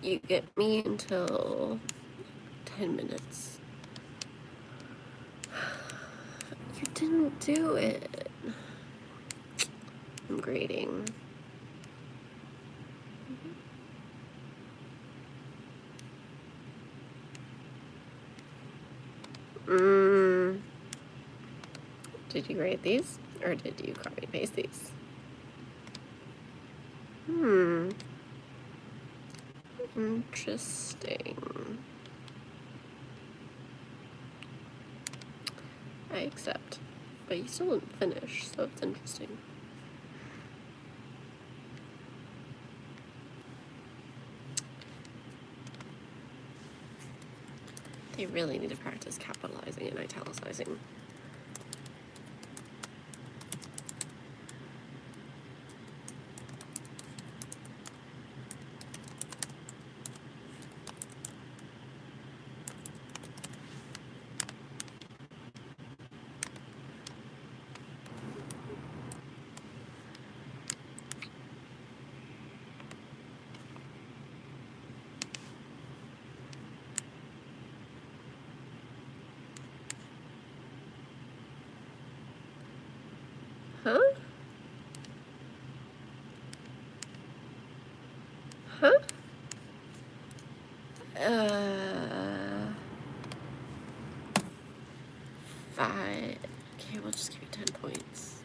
You get me until 10 minutes. You didn't do it. I'm grading. Did you grade these? Or did you copy and paste these? Interesting. I accept. But you still didn't finish, so it's interesting. They really need to practice capitalizing and italicizing. Huh? Huh? Five. Okay, we'll just give you 10 points.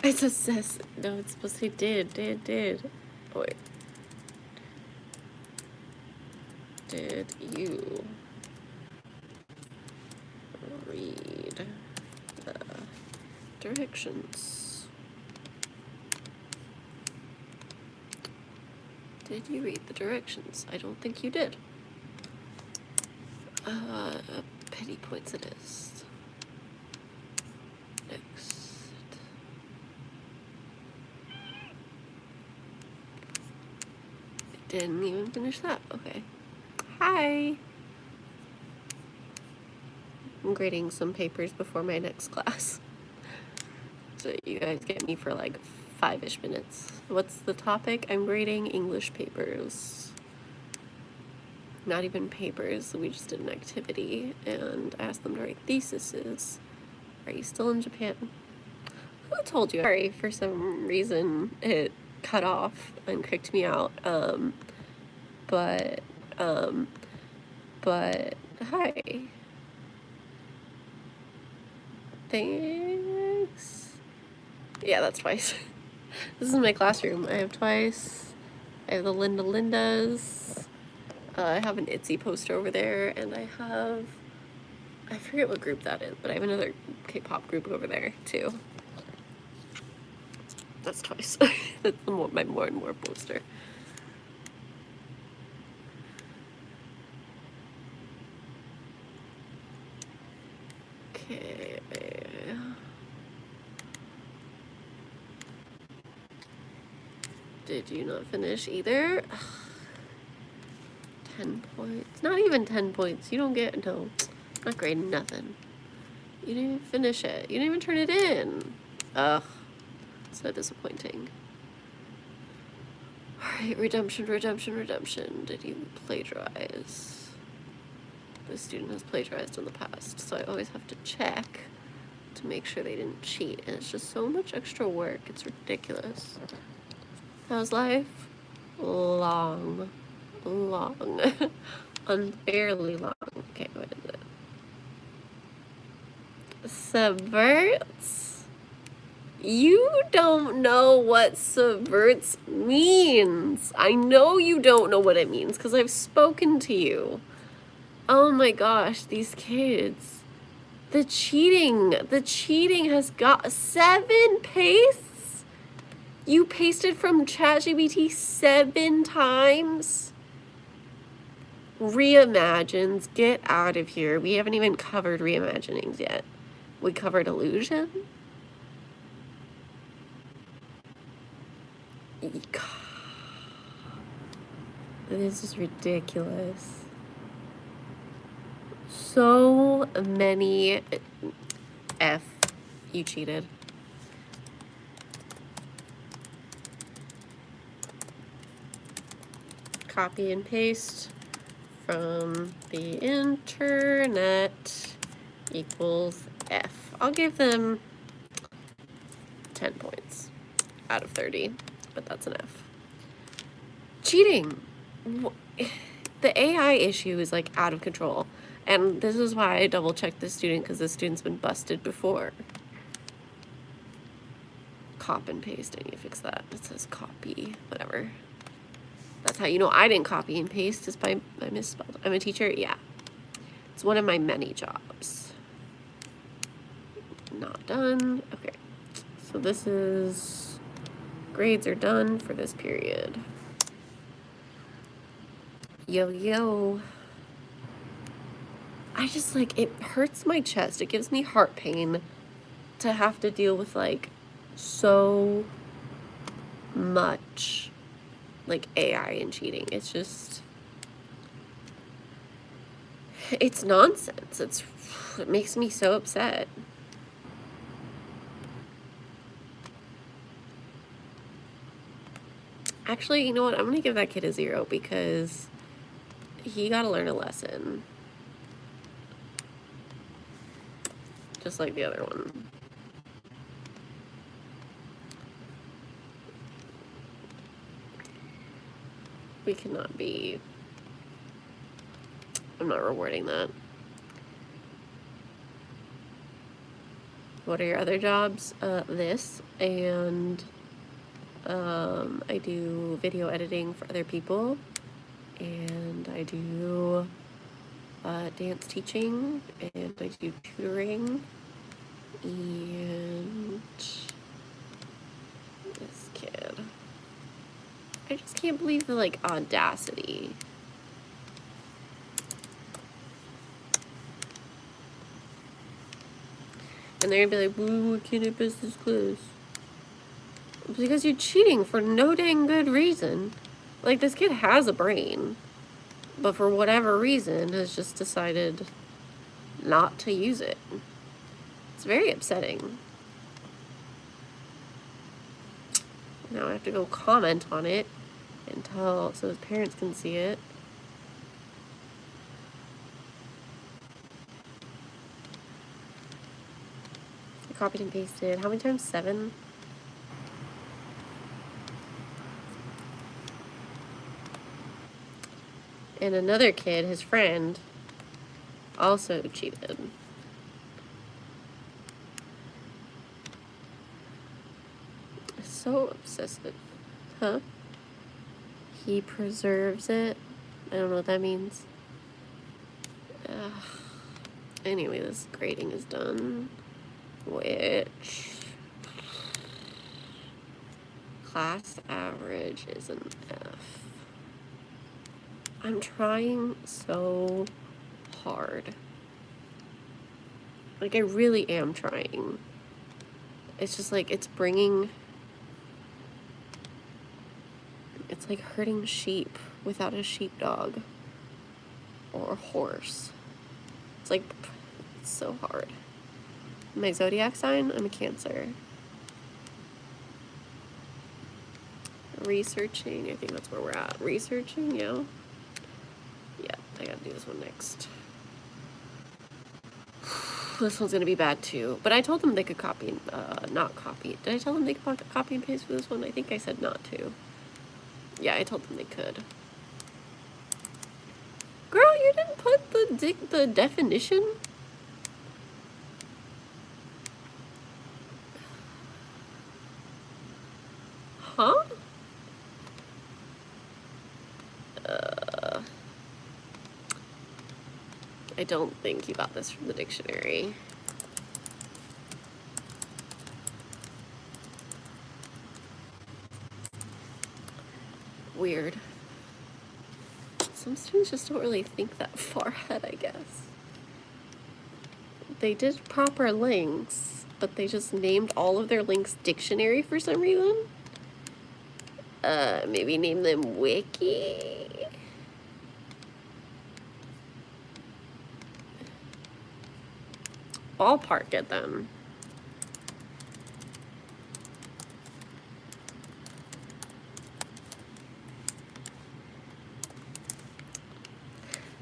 It's a sis. No, it's supposed to say did. Oh, wait. Did you read the directions? Did you read the directions? I don't think you did. Penny points it is. Next. Didn't even finish that. Okay. Hi. I'm grading some papers before my next class. So you guys get me for like 5-ish minutes. What's the topic? I'm grading English papers. Not even papers. We just did an activity and asked them to write theses. Are you still in Japan? Who told you? Sorry, for some reason it cut off and kicked me out. But hi. Thanks. Yeah, that's twice. This is my classroom. I have twice. I have the Lindas. I have an ITZY poster over there, and I forget what group that is, but I have another K-pop group over there too. That's twice. That's my more and more poster. Okay. Did you not finish either? Ugh. 10 points. Not even 10 points. You don't get, no. I'm not grading nothing. You didn't even finish it. You didn't even turn it in. Ugh. So disappointing. Alright, redemption. Did you plagiarize? The student has plagiarized in the past, so I always have to check to make sure they didn't cheat, and it's just so much extra work. It's ridiculous. How's life? Long. Unfairly long. Okay, what is it? Subverts? You don't know what subverts means. I know you don't know what it means because I've spoken to you. Oh my gosh, these kids. The cheating has got 7 pastes? You pasted from ChatGPT 7 times? Reimagines, get out of here. We haven't even covered reimaginings yet. We covered illusion. This is ridiculous. So many F. You cheated. Copy and paste from the internet equals F. I'll give them 10 points out of 30, but that's an F. Cheating. The AI issue is like out of control. And this is why I double checked the student, because the student's been busted before. Cop and paste, I need to fix that. It says copy, whatever. That's how you know I didn't copy and paste, is by I misspelled. I'm a teacher, yeah. It's one of my many jobs. Not done, okay. So this is, grades are done for this period. Yo. I just like, it hurts my chest. It gives me heart pain to have to deal with like so much like AI and cheating. It's just, it's nonsense. It makes me so upset. Actually, you know what? I'm gonna give that kid a 0 because he gotta learn a lesson. Just like the other one. We cannot be, I'm not rewarding that. What are your other jobs? This, and I do video editing for other people, and I do dance teaching, and I do tutoring, and this kid. I just can't believe the like audacity. And they're gonna be like, "Woo, can't I pass this class?" Because you're cheating for no dang good reason. Like, this kid has a brain, but for whatever reason has just decided not to use it. It's very upsetting. Now I have to go comment on it and tell, so his parents can see it. I copied and pasted. How many times? 7? And another kid, his friend, also cheated. So obsessive. Huh? He preserves it. I don't know what that means. Anyway, this grading is done. Which class average is an F. I'm trying so hard. Like, I really am trying. It's just like, it's bringing, it's like herding sheep without a sheepdog or a horse. It's like, it's so hard. My zodiac sign, I'm a Cancer. Researching, I think that's where we're at. Researching, yeah. Yeah, I gotta do this one next. This one's gonna be bad too. But I told them they could copy and, not copy. Did I tell them they could copy and paste for this one? I think I said not to. Yeah, I told them they could. Girl, you didn't put the definition? Huh? I don't think you got this from the dictionary. Weird. Some students just don't really think that far ahead, I guess. They did proper links, but they just named all of their links dictionary for some reason. Maybe name them wiki. Ballpark at them.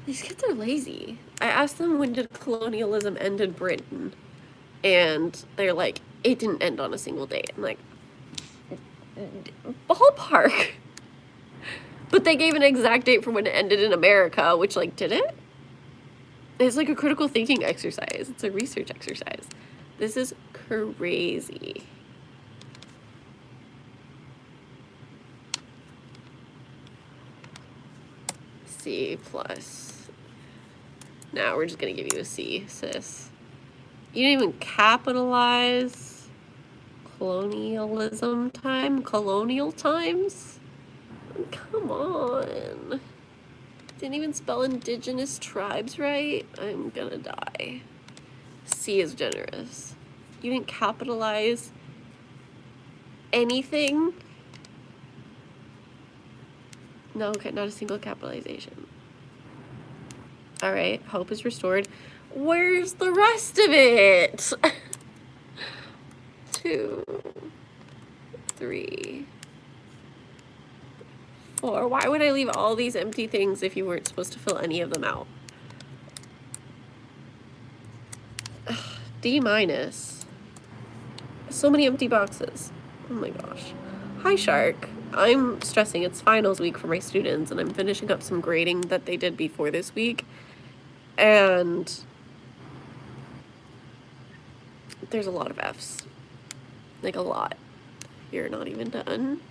These kids are lazy. I asked them when did colonialism end in Britain, and they're like, it didn't end on a single day. I'm like, ballpark. But they gave an exact date for when it ended in America, which, like, did it? It's like a critical thinking exercise. It's a research exercise. This is crazy. C+. Now we're just gonna give you a C, sis. You didn't even capitalize colonial times? Come on. Didn't even spell indigenous tribes right? I'm gonna die. C is generous. You didn't capitalize anything? No, okay, not a single capitalization. All right, hope is restored. Where's the rest of it? 2, 3, 4. Why would I leave all these empty things if you weren't supposed to fill any of them out? Ugh, D-. So many empty boxes. Oh my gosh. Hi, Shark. I'm stressing. It's finals week for my students, and I'm finishing up some grading that they did before this week. And there's a lot of Fs. Like, a lot. You're not even done.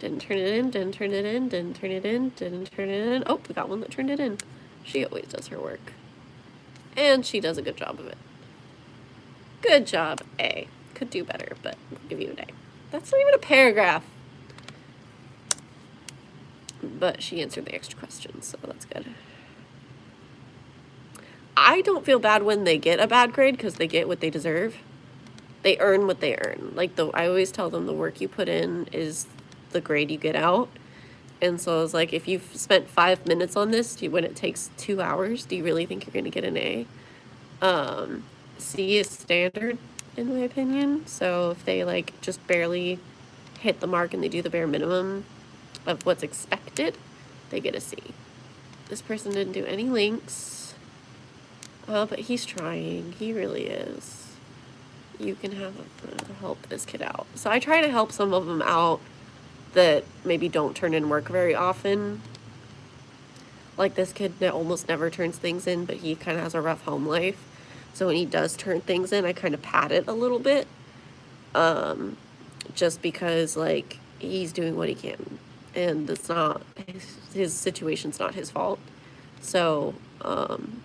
Didn't turn it in, didn't turn it in, didn't turn it in, didn't turn it in. Oh, we got one that turned it in. She always does her work. And she does a good job of it. Good job, A. Could do better, but we'll give you an A. That's not even a paragraph. But she answered the extra questions, so that's good. I don't feel bad when they get a bad grade because they get what they deserve. They earn what they earn. Like, I always tell them the work you put in is the grade you get out. And so I was like, if you've spent 5 minutes on this, when it takes 2 hours, do you really think you're going to get an A? C is standard, in my opinion. So if they, like, just barely hit the mark and they do the bare minimum of what's expected, they get a C. This person didn't do any links. But he's trying. He really is. You can help this kid out. So I try to help some of them out that maybe don't turn in work very often. Like this kid that almost never turns things in, but he kind of has a rough home life. So when he does turn things in, I kind of pat it a little bit. Just because, like, he's doing what he can. And it's not, his situation's not his fault. So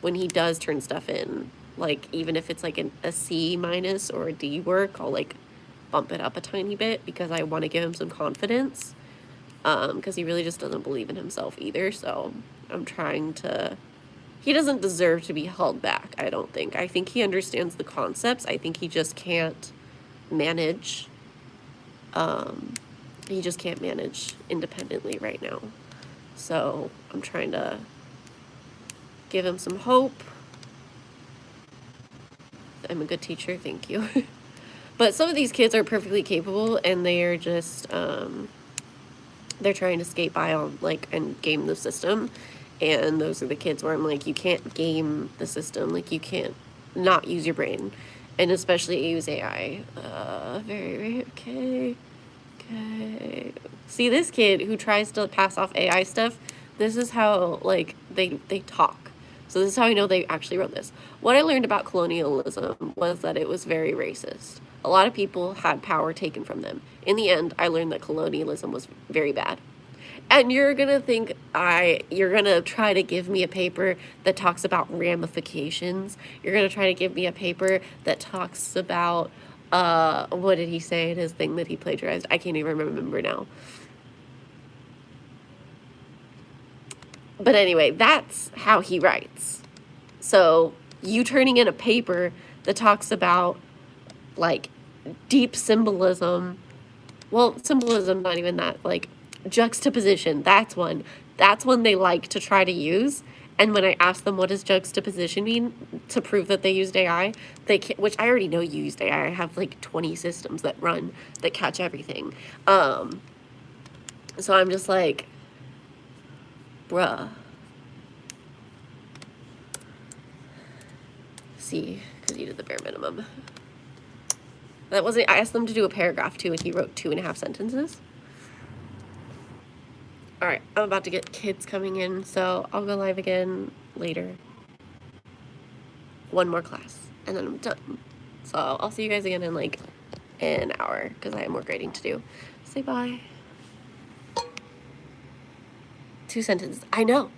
when he does turn stuff in, like, even if it's like a C- or a D work, I'll, like, bump it up a tiny bit because I want to give him some confidence, because he really just doesn't believe in himself either. So I'm trying to, he doesn't deserve to be held back, I don't think. I think he understands the concepts. I think he just can't manage, he just can't manage independently right now. So I'm trying to give him some hope. I'm a good teacher, thank you. But some of these kids are perfectly capable, and they are just, they're trying to skate by on, like, and game the system. And those are the kids where I'm like, you can't game the system. Like, you can't not use your brain, and especially use AI. Okay. See, this kid who tries to pass off AI stuff, this is how, like, they talk. So this is how I know they actually wrote this. What I learned about colonialism was that it was very racist. A lot of people had power taken from them. In the end, I learned that colonialism was very bad. And you're gonna think you're gonna try to give me a paper that talks about ramifications. You're gonna try to give me a paper that talks about, what did he say in his thing that he plagiarized? I can't even remember now. But anyway, that's how he writes. So you turning in a paper that talks about like deep symbolism. Well, symbolism, not even that, like juxtaposition. That's one they like to try to use. And when I ask them what does juxtaposition mean to prove that they used AI, they can't, which I already know you used AI. I have like 20 systems that run that catch everything. So I'm just like, bruh. See, because you did the bare minimum. That wasn't, I asked them to do a paragraph too, and he wrote 2.5 sentences. All right, I'm about to get kids coming in, so I'll go live again later. One more class, and then I'm done. So I'll see you guys again in like an hour, because I have more grading to do. Say bye. 2 sentences. I know.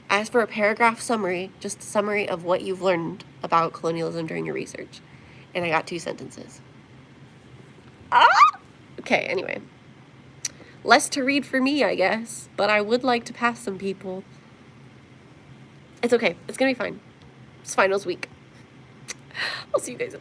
I asked for a paragraph summary, just a summary of what you've learned about colonialism during your research. And I got 2 sentences. Ah! Okay, anyway. Less to read for me, I guess. But I would like to pass some people. It's okay. It's gonna be fine. It's finals week. I'll see you guys.